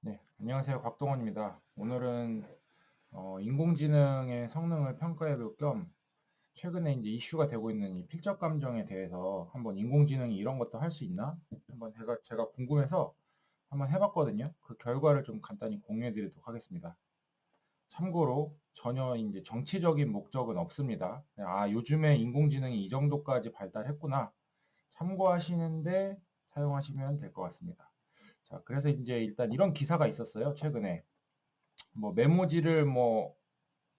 네, 안녕하세요. 곽동원입니다. 오늘은 인공지능의 성능을 평가해 볼 겸 최근에 이제 이슈가 되고 있는 이 필적 감정에 대해서 한번 인공지능이 이런 것도 할 수 있나? 한번 제가 궁금해서 한번 해봤거든요. 그 결과를 좀 간단히 공유해 드리도록 하겠습니다. 참고로 전혀 이제 정치적인 목적은 없습니다. 요즘에 인공지능이 이 정도까지 발달했구나. 참고하시는데 사용하시면 될 것 같습니다. 자, 그래서 이제 일단 이런 기사가 있었어요. 최근에. 뭐 메모지를 뭐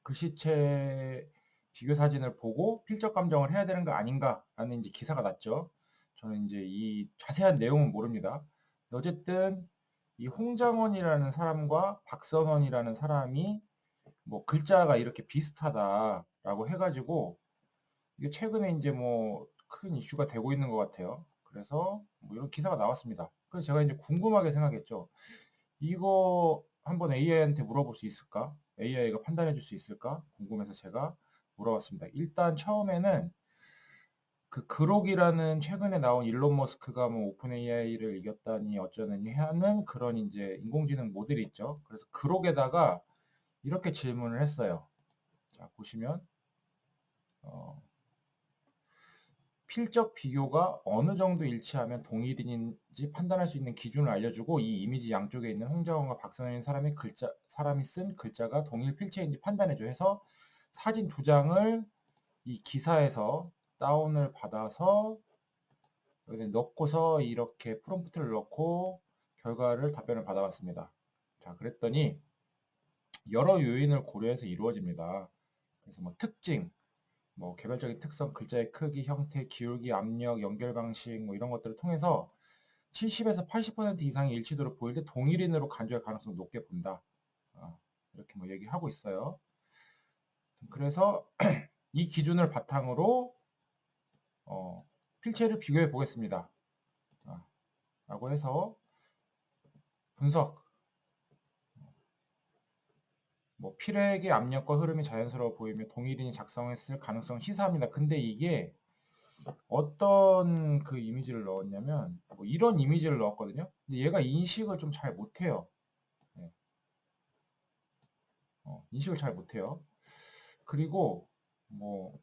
글씨체 비교 사진을 보고 필적 감정을 해야 되는 거 아닌가라는 이제 기사가 났죠. 저는 이제 이 자세한 내용은 모릅니다. 어쨌든 이 홍장원이라는 사람과 박선원이라는 사람이 뭐 글자가 이렇게 비슷하다라고 해가지고 이게 최근에 이제 뭐 큰 이슈가 되고 있는 것 같아요. 그래서 뭐 이런 기사가 나왔습니다. 그래서 제가 이제 궁금하게 생각했죠. 이거 한번 AI한테 물어볼 수 있을까? AI가 판단해 줄 수 있을까? 궁금해서 제가 물어봤습니다. 일단 처음에는 그 그록이라는 최근에 나온 일론 머스크가 뭐 오픈 AI를 이겼다니 어쩌느니 하는 그런 이제 인공지능 모델이 있죠. 그래서 그록에다가 이렇게 질문을 했어요. 자, 보시면 어, 필적 비교가 어느 정도 일치하면 동일인지 판단할 수 있는 기준을 알려주고 이 이미지 양쪽에 있는 홍자원과 박선현인 사람이 쓴 글자가 동일 필체인지 판단해줘 해서 사진 두 장을 이 기사에서 다운을 받아서 여기 넣고서 이렇게 프롬프트를 넣고 결과를 답변을 받아봤습니다. 자, 그랬더니 여러 요인을 고려해서 이루어집니다. 그래서 뭐 특징, 뭐 개별적인 특성, 글자의 크기, 형태, 기울기, 압력, 연결 방식 뭐 이런 것들을 통해서 70에서 80% 이상의 일치도를 보일 때 동일인으로 간주할 가능성을 높게 본다. 이렇게 뭐 얘기하고 있어요. 그래서 이 기준을 바탕으로 필체를 비교해 보겠습니다. 라고 해서 분석, 뭐 필획의 압력과 흐름이 자연스러워 보이며 동일인이 작성했을 가능성을 시사합니다. 근데 이게 어떤 그 이미지를 넣었냐면 뭐 이런 이미지를 넣었거든요. 근데 얘가 인식을 좀 잘 못해요. 네. 인식을 잘 못해요. 그리고 뭐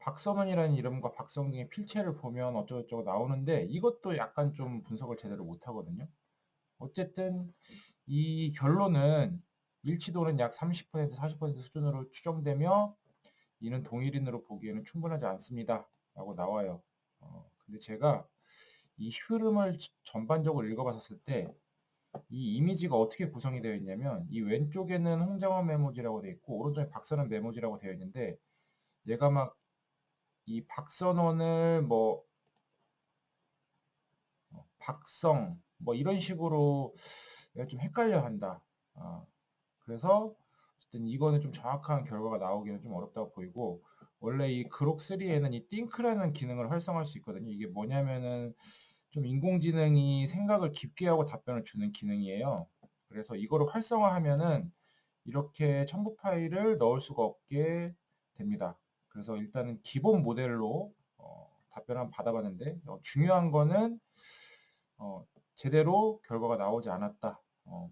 박선원이라는 이름과 박성등의 필체를 보면 어쩌고저쩌고 나오는데 이것도 약간 좀 분석을 제대로 못하거든요. 어쨌든 이 결론은 일치도는 약 30%, 40% 수준으로 추정되며 이는 동일인으로 보기에는 충분하지 않습니다. 라고 나와요. 근데 제가 이 흐름을 전반적으로 읽어봤을 때 이 이미지가 어떻게 구성이 되어 있냐면 이 왼쪽에는 홍장원 메모지라고 되어 있고 오른쪽에 박선원 메모지라고 되어 있는데 얘가 막 이 박선원을 뭐 박성 뭐 이런 식으로 내가 좀 헷갈려 한다. 그래서 어쨌든 이거는 좀 정확한 결과가 나오기는 좀 어렵다고 보이고 원래 이 그록 3에는 이 띵크라는 기능을 활성화할 수 있거든요. 이게 뭐냐면은 좀 인공지능이 생각을 깊게 하고 답변을 주는 기능이에요. 그래서 이거를 활성화하면은 이렇게 첨부 파일을 넣을 수가 없게 됩니다. 그래서 일단은 기본 모델로 답변을 한번 받아봤는데 중요한 거는 제대로 결과가 나오지 않았다.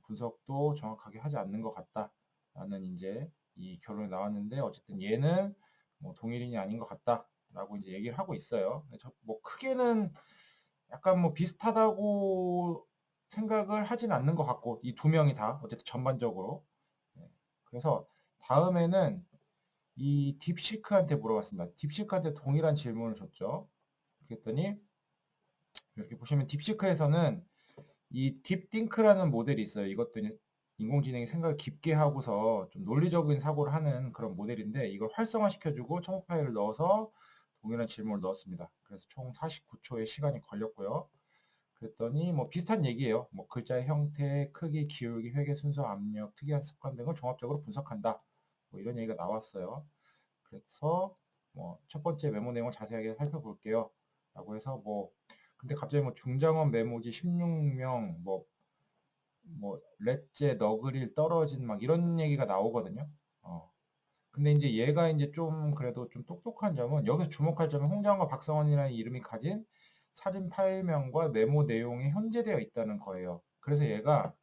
분석도 정확하게 하지 않는 것 같다라는 이제 이 결론이 나왔는데 어쨌든 얘는 뭐 동일인이 아닌 것 같다라고 이제 얘기를 하고 있어요. 뭐 크게는 약간 뭐 비슷하다고 생각을 하진 않는 것 같고 이 두 명이 다 어쨌든 전반적으로. 네. 그래서 다음에는 이 딥시크한테 물어봤습니다. 딥시크한테 동일한 질문을 줬죠. 그랬더니 이렇게 보시면 딥시크에서는 이 딥띵크라는 모델이 있어요. 이것도 인공지능이 생각을 깊게 하고서 좀 논리적인 사고를 하는 그런 모델인데 이걸 활성화시켜주고 첨부 파일을 넣어서 동일한 질문을 넣었습니다. 그래서 총 49초의 시간이 걸렸고요. 그랬더니 뭐 비슷한 얘기예요. 뭐 글자의 형태, 크기, 기울기, 회계 순서, 압력, 특이한 습관 등을 종합적으로 분석한다. 뭐 이런 얘기가 나왔어요. 그래서 뭐 첫 번째 메모 내용을 자세하게 살펴볼게요. 라고 해서 뭐 근데 갑자기 뭐 중장원 메모지 16명 뭐 렛제 너그릴 떨어진 막 이런 얘기가 나오거든요. 근데 이제 얘가 이제 좀 그래도 좀 똑똑한 점은 여기서 주목할 점은 홍장과 박성원이라는 이름이 가진 사진 파일명과 메모 내용이 현재되어 있다는 거예요. 그래서 얘가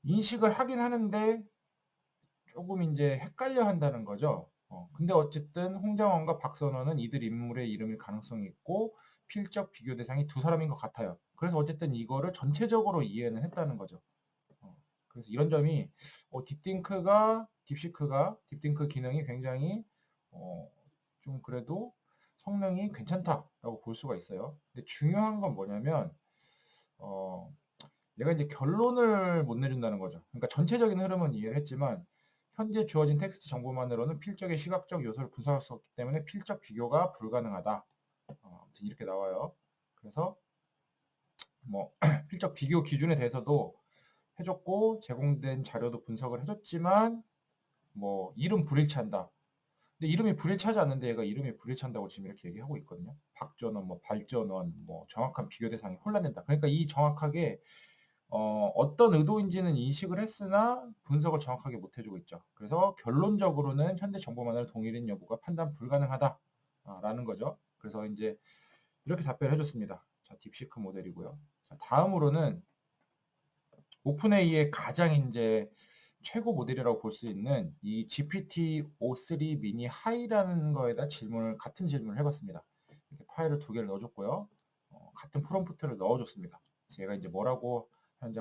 인식을 하긴 하는데 조금 인제 헷갈려 한다는 거죠. 근데 어쨌든 홍장원과 박선원은 이들 인물의 이름일 가능성이 있고 필적 비교 대상이 두 사람인 것 같아요. 그래서 어쨌든 이거를 전체적으로 이해는 했다는 거죠. 그래서 이런 점이 딥싱크 기능이 굉장히 어 좀 그래도 성능이 괜찮다라고 볼 수가 있어요. 근데 중요한 건 뭐냐면 어 얘가 이제 결론을 못 내준다는 거죠. 그러니까 전체적인 흐름은 이해를 했지만 현재 주어진 텍스트 정보만으로는 필적의 시각적 요소를 분석할 수 없기 때문에 필적 비교가 불가능하다. 아무튼 이렇게 나와요. 그래서 뭐 필적 비교 기준에 대해서도 해줬고 제공된 자료도 분석을 해줬지만 뭐 이름 불일치한다. 근데 이름이 불일치하지 않는데 얘가 이름이 불일치한다고 지금 이렇게 얘기하고 있거든요. 박전원, 뭐 발전원, 뭐 정확한 비교 대상이 혼란된다. 그러니까 이 정확하게 어떤 의도인지는 인식을 했으나 분석을 정확하게 못 해주고 있죠. 그래서 결론적으로는 현대 정보만을 동일인 여부가 판단 불가능하다라는 거죠. 그래서 이제 이렇게 답변을 해줬습니다. 자, 딥시크 모델이고요. 자, 다음으로는 오픈AI의 가장 이제 최고 모델이라고 볼 수 있는 이 GPT-O3 미니 하이라는 거에다 같은 질문을 해봤습니다. 이렇게 파일을 두 개를 넣어줬고요. 같은 프롬프트를 넣어줬습니다. 제가 이제 뭐라고 하는지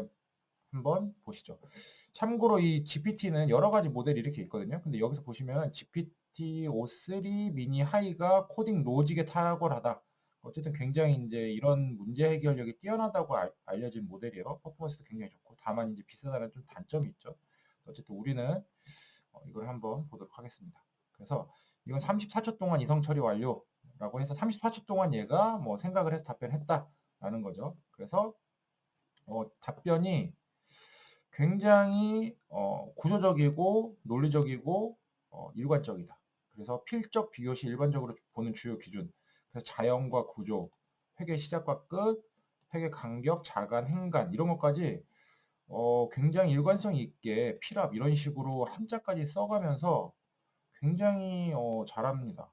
한번 보시죠. 참고로 이 GPT는 여러 가지 모델이 이렇게 있거든요. 근데 여기서 보시면 GPT-O3 미니 하이가 코딩 로직에 탁월하다. 어쨌든 굉장히 이제 이런 문제 해결력이 뛰어나다고 알려진 모델이에요. 퍼포먼스도 굉장히 좋고 다만 이제 비슷하다는 좀 단점이 있죠. 어쨌든 우리는 이걸 한번 보도록 하겠습니다. 그래서 이건 34초 동안 이성 처리 완료라고 해서 34초 동안 얘가 뭐 생각을 해서 답변했다라는 거죠. 그래서 답변이 굉장히 구조적이고 논리적이고 일관적이다. 그래서 필적 비교 시 일반적으로 보는 주요 기준. 그래서 자연과 구조, 회계 시작과 끝, 회계 간격, 자간, 행간 이런 것까지 굉장히 일관성 있게 필압 이런 식으로 한자까지 써가면서 굉장히 잘합니다.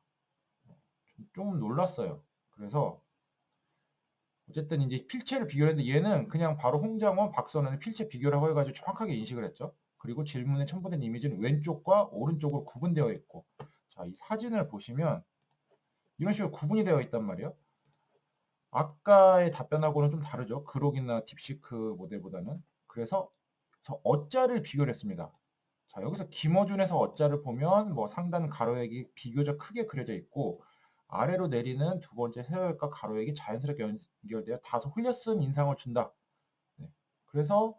좀 놀랐어요. 그래서 어쨌든 이제 필체를 비교했는데 얘는 그냥 바로 홍장원, 박선원의 필체 비교라고 해가지고 정확하게 인식을 했죠. 그리고 질문에 첨부된 이미지는 왼쪽과 오른쪽으로 구분되어 있고, 자, 이 사진을 보시면 이런 식으로 구분이 되어 있단 말이에요. 아까의 답변하고는 좀 다르죠. 그록이나 딥시크 모델보다는. 그래서 저 어자를 비교를 했습니다. 자, 여기서 김어준에서 어자를 보면 뭐 상단 가로액이 비교적 크게 그려져 있고 아래로 내리는 두 번째 세로액과 가로액이 자연스럽게 연결되어 다소 흘려쓴 인상을 준다. 네. 그래서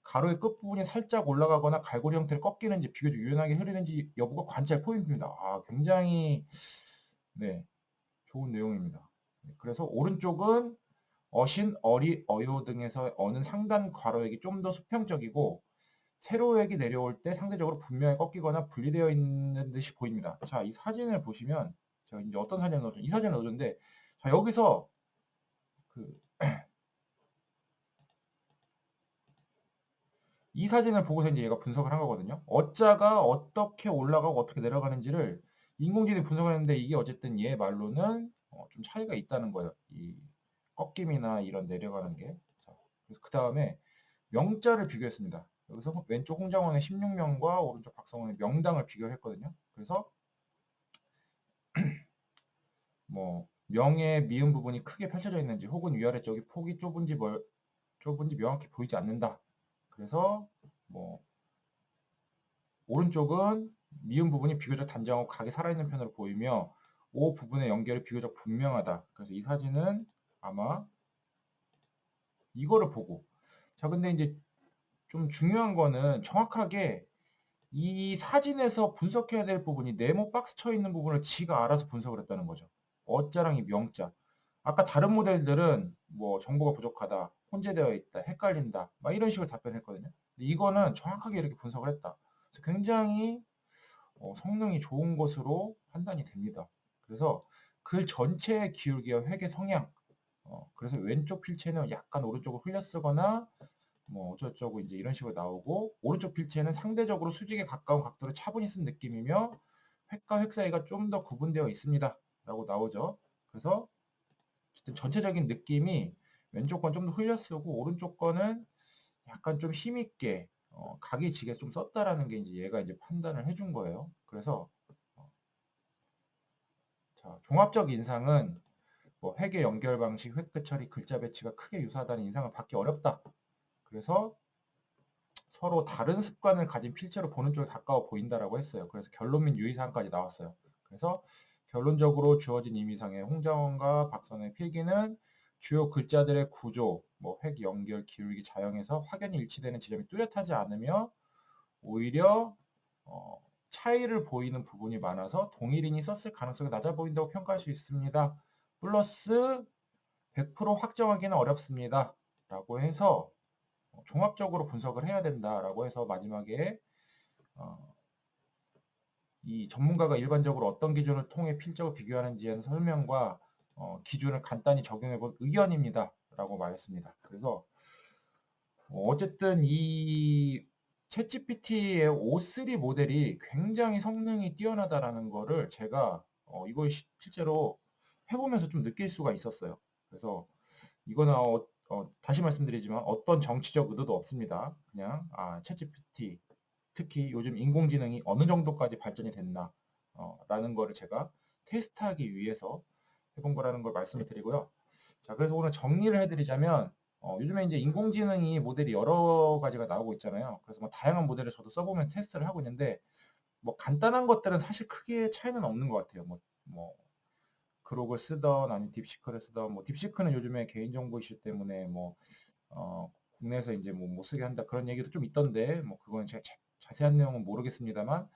가로의 끝부분이 살짝 올라가거나 갈고리 형태를 꺾이는지 비교적 유연하게 흐르는지 여부가 관찰 포인트입니다. 굉장히 네, 좋은 내용입니다. 네, 그래서 오른쪽은 어신, 어리, 어요 등에서 어는 상단 괄호액이 좀 더 수평적이고 세로액이 내려올 때 상대적으로 분명히 꺾이거나 분리되어 있는 듯이 보입니다. 자, 이 사진을 보시면 제가 이제 어떤 사진을 넣어줬 이 사진을 넣어줬는데 자, 여기서 이 사진을 보고서 이제 얘가 분석을 한 거거든요. 어자가 어떻게 올라가고 어떻게 내려가는지를 인공지능이 분석을 했는데 이게 어쨌든 얘 말로는 좀 차이가 있다는 거예요. 이 꺾임이나 이런 내려가는 게. 자, 그래서 그 다음에 명자를 비교했습니다. 여기서 왼쪽 홍장원의 16명과 오른쪽 박성원의 명당을 비교했거든요. 그래서 뭐 명의 미음 부분이 크게 펼쳐져 있는지 혹은 위아래쪽이 폭이 좁은지 명확히 보이지 않는다. 그래서 뭐 오른쪽은 미음 부분이 비교적 단정하고 각이 살아있는 편으로 보이며 오 부분의 연결이 비교적 분명하다. 그래서 이 사진은 아마 이거를 보고 자 근데 이제 좀 중요한 거는 정확하게 이 사진에서 분석해야 될 부분이 네모 박스 쳐 있는 부분을 지가 알아서 분석을 했다는 거죠. 어자랑 이 명자. 아까 다른 모델들은 뭐 정보가 부족하다, 혼재되어 있다, 헷갈린다, 막 이런 식으로 답변했거든요. 근데 이거는 정확하게 이렇게 분석을 했다. 그래서 굉장히 성능이 좋은 것으로 판단이 됩니다. 그래서 글 전체의 기울기와 회계 성향, 그래서 왼쪽 필체는 약간 오른쪽으로 흘려 쓰거나 뭐 어쩌고저쩌고 이제 이런 식으로 나오고 오른쪽 필체는 상대적으로 수직에 가까운 각도로 차분히 쓴 느낌이며 획과 획 사이가 좀 더 구분되어 있습니다. 라고 나오죠. 그래서 어쨌든 전체적인 느낌이 왼쪽 건 좀 더 흘려 쓰고 오른쪽 거는 약간 좀 힘있게 각이 지게 좀 썼다라는 게 이제 얘가 이제 판단을 해준 거예요. 그래서 자, 종합적 인상은 뭐 회계 연결 방식, 획득 처리, 글자 배치가 크게 유사하다는 인상을 받기 어렵다. 그래서 서로 다른 습관을 가진 필체로 보는 쪽에 가까워 보인다라고 했어요. 그래서 결론 및 유의사항까지 나왔어요. 그래서 결론적으로 주어진 임의상의 홍장원과 박선의 필기는 주요 글자들의 구조, 뭐 획, 연결, 기울기, 자형에서 확연히 일치되는 지점이 뚜렷하지 않으며 오히려 차이를 보이는 부분이 많아서 동일인이 썼을 가능성이 낮아 보인다고 평가할 수 있습니다. 플러스 100% 확정하기는 어렵습니다. 라고 해서 종합적으로 분석을 해야 된다라고 해서 마지막에 이 전문가가 일반적으로 어떤 기준을 통해 필적을 비교하는지에 설명과 기준을 간단히 적용해 본 의견입니다. 라고 말했습니다. 그래서 어쨌든 이 챗GPT의 O3 모델이 굉장히 성능이 뛰어나다라는 거를 제가 이걸 실제로 해보면서 좀 느낄 수가 있었어요. 그래서 이거는 다시 말씀드리지만 어떤 정치적 의도도 없습니다. 그냥 챗GPT 특히 요즘 인공지능이 어느 정도까지 발전이 됐나 라는 거를 제가 테스트하기 위해서 해본 거라는 걸 말씀을 드리고요. 자, 그래서 오늘 정리를 해드리자면 요즘에 이제 인공지능이 모델이 여러 가지가 나오고 있잖아요. 그래서 뭐 다양한 모델을 저도 써보면 테스트를 하고 있는데 뭐 간단한 것들은 사실 크게 차이는 없는 것 같아요. 뭐 그록을 쓰던 아니면 딥시크를 쓰던 뭐 딥시크는 요즘에 개인정보 이슈 때문에 뭐 국내에서 이제 뭐 못 쓰게 한다 그런 얘기도 좀 있던데 뭐 그건 제가 자세한 내용은 모르겠습니다만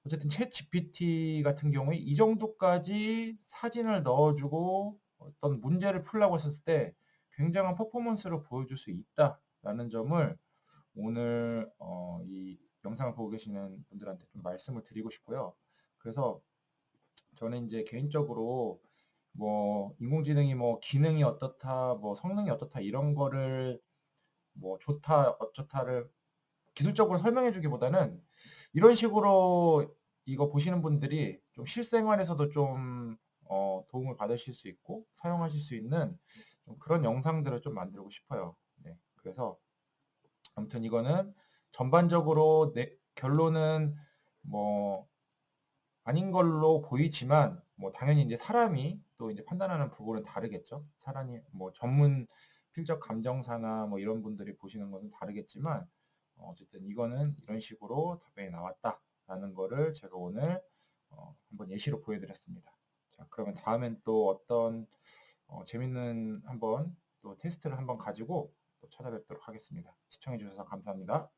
어쨌든 챗 GPT 같은 경우에 이 정도까지 사진을 넣어주고 어떤 문제를 풀라고 했을 때 굉장한 퍼포먼스를 보여줄 수 있다라는 점을 오늘 이 영상을 보고 계시는 분들한테 좀 말씀을 드리고 싶고요. 그래서 저는 이제 개인적으로 뭐 인공지능이 뭐 기능이 어떻다, 뭐 성능이 어떻다 이런 거를 뭐 좋다 어쩌다를 기술적으로 설명해 주기보다는 이런 식으로 이거 보시는 분들이 좀 실생활에서도 좀 도움을 받으실 수 있고 사용하실 수 있는 좀 그런 영상들을 좀 만들고 싶어요. 네. 그래서 아무튼 이거는 전반적으로 결론은 뭐 아닌 걸로 보이지만 뭐 당연히 이제 사람이 또 이제 판단하는 부분은 다르겠죠. 사람이 뭐 전문 필적 감정사나 뭐 이런 분들이 보시는 것은 다르겠지만 어쨌든 이거는 이런 식으로 답변이 나왔다라는 거를 제가 오늘 한번 예시로 보여드렸습니다. 자, 그러면 다음엔 또 어떤 재밌는 한번 또 테스트를 한번 가지고 또 찾아뵙도록 하겠습니다. 시청해 주셔서 감사합니다.